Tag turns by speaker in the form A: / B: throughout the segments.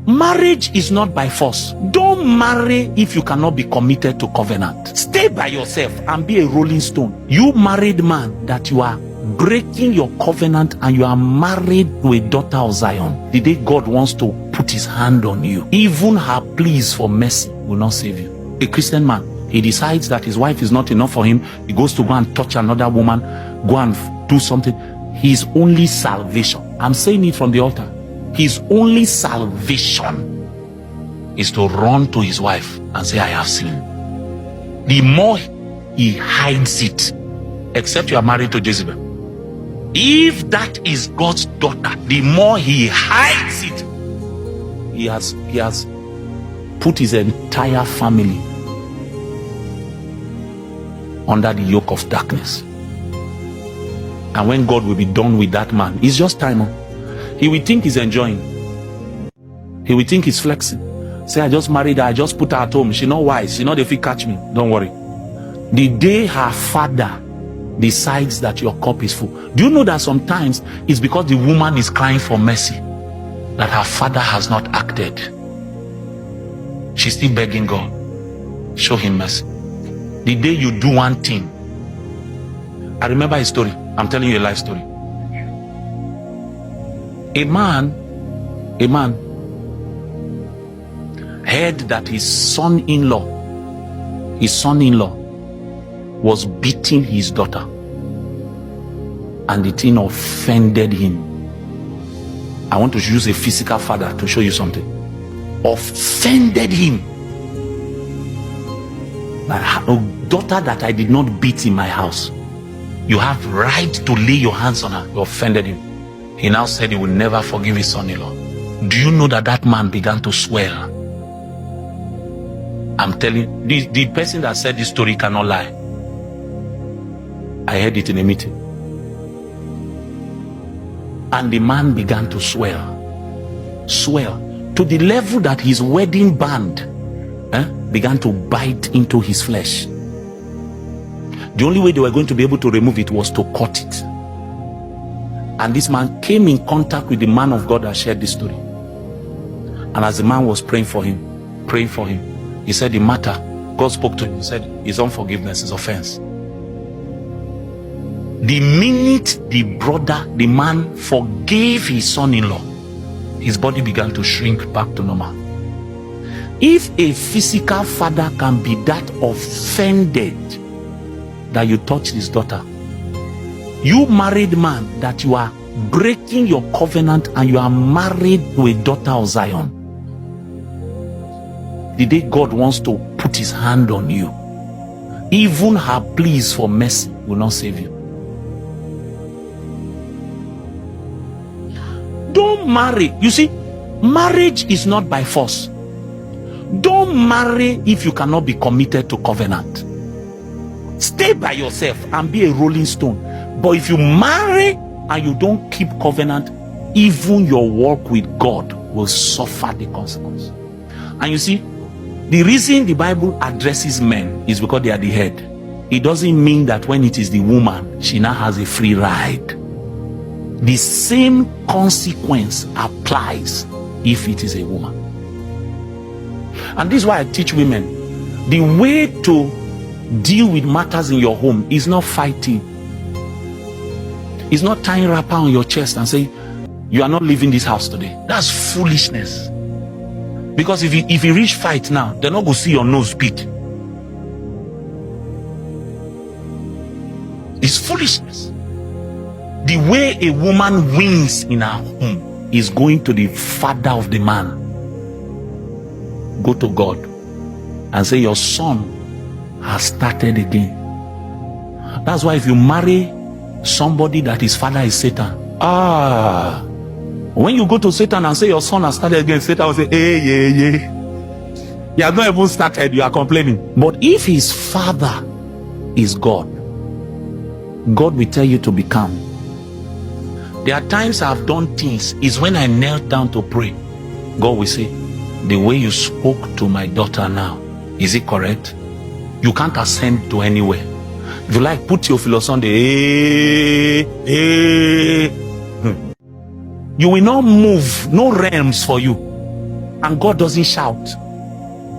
A: Marriage is not by force. Don't marry if you cannot be committed to covenant. Stay by yourself and be a rolling stone. You married man that you are breaking your covenant and you are married to a daughter of Zion. The day God wants to put his hand on you, even her pleas for mercy will not save you. A Christian man, he decides that his wife is not enough for him. He goes to go and touch another woman, go and do something. His only salvation, I'm saying it from the altar, his only salvation is to run to his wife and say, I have sinned. The more he hides it, except you are married to Jezebel. If that is God's daughter, the more he hides it, he has put his entire family under the yoke of darkness. And when God will be done with that man, it's just time. He will think he's enjoying. He will think he's flexing. Say, I just married her, I just put her at home. She not wise. She not if he catch me. Don't worry. The day her father decides that your cup is full. Do you know that sometimes it's because the woman is crying for mercy that her father has not acted? She's still begging God, show him mercy. The day you do one thing, I remember a story. I'm telling you a life story. A man heard that his son-in-law was beating his daughter, and the thing offended him. I want to use a physical father to show you something. Offended him. That a daughter that I did not beat in my house, you have right to lay your hands on her. You offended him. He now said he will never forgive his son-in-law. Do you know that that man began to swear? I'm telling you, the person that said this story cannot lie. I heard it in a meeting. And the man began to swear to the level that his wedding band began to bite into his flesh. The only way they were going to be able to remove it was to cut it. And this man came in contact with the man of God that shared this story. And as the man was praying for him, he said the matter, God spoke to him, he said his unforgiveness, his offense. The minute the man forgave his son-in-law, his body began to shrink back to normal. If a physical father can be that offended that you touched his daughter, you married man that you are breaking your covenant and you are married to a daughter of Zion, the day God wants to put his hand on you, even her pleas for mercy will not save you. Don't marry. You see, marriage is not by force. Don't marry if you cannot be committed to covenant. Stay by yourself and be a rolling stone. But if you marry and you don't keep covenant, even your walk with God will suffer the consequence. And you see, the reason the Bible addresses men is because they are the head. It doesn't mean that when it is the woman, she now has a free ride. The same consequence applies if it is a woman. And this is why I teach women, the way to deal with matters in your home is not fighting. It's not tying wrapper on your chest and saying, you are not leaving this house today. That's foolishness. Because if you reach fight now, they're not going to see your nose speak. It's foolishness. The way a woman wins in her home is going to the father of the man. Go to God and say, your son has started again. That's why if you marry somebody that his father is Satan, when you go to Satan and say your son has started again, Satan will say, hey. You have not even started, you are complaining. But if his father is God, God will tell you to be calm. There are times I've done things, is when I knelt down to pray, God will say, the way you spoke to my daughter now, is it correct? You can't ascend to anywhere. If you like, put your philosophy on the you will not move, no realms for you. and God doesn't shout.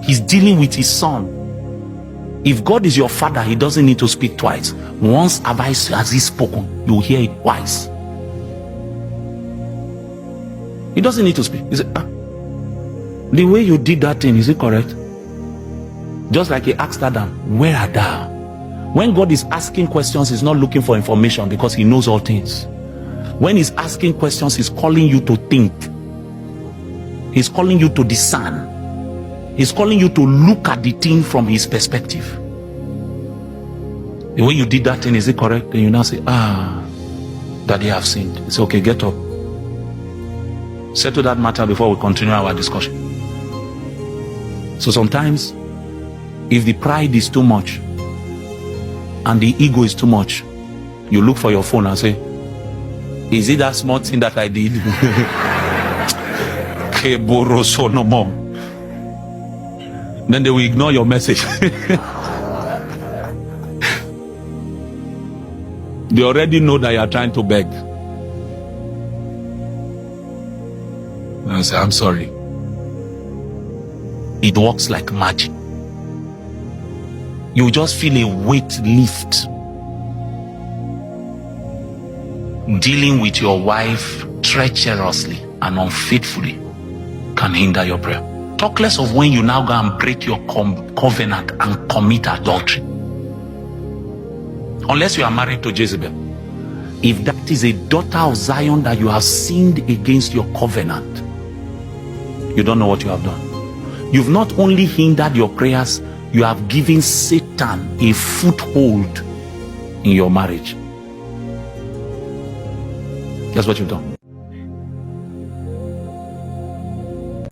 A: He's dealing with his son. If God is your father, he doesn't need to speak twice. Once has he spoken, you hear it twice. He doesn't need to speak. He said, the way you did that thing, is it correct? Just like he asked Adam, where art thou? When God is asking questions, he's not looking for information because he knows all things. When he's asking questions, he's calling you to think. He's calling you to discern. He's calling you to look at the thing from his perspective. The way you did that thing, is it correct? Then you now say, Daddy, I have sinned. It's okay, get up. Settle that matter before we continue our discussion. So sometimes, if the pride is too much and the ego is too much, you look for your phone and say, is it that small thing that I did? Then they will ignore your message. They already know that you are trying to beg. I say, I'm sorry. It works like magic. You just feel a weight lift. Dealing with your wife treacherously and unfaithfully can hinder your prayer. Talk less of when you now go and break your covenant and commit adultery. Unless you are married to Jezebel. If that is a daughter of Zion that you have sinned against your covenant, you don't know what you have done. You've not only hindered your prayers, you have given Satan a foothold in your marriage. That's what you've done.